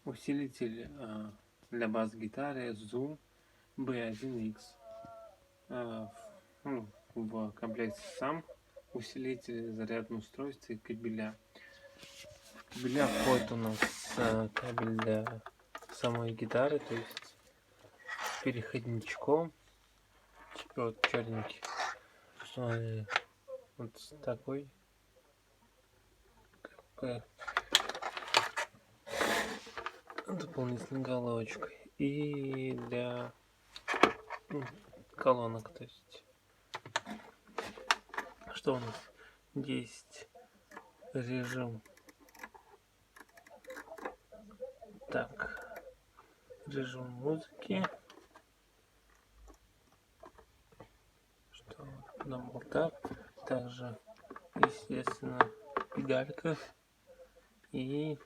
Усилитель для бас-гитары Zoom B1X. В комплекте сам усилитель, зарядное устройство и кабеля. В кабеля входит у нас кабель для самой гитары, то есть с переходничком. Вот черненький. Вот такой. Дополнительной головочкой. И для колонок, то есть что у нас? 10 режим. Так, режим музыки. Что на болтах. Также, естественно, педалька и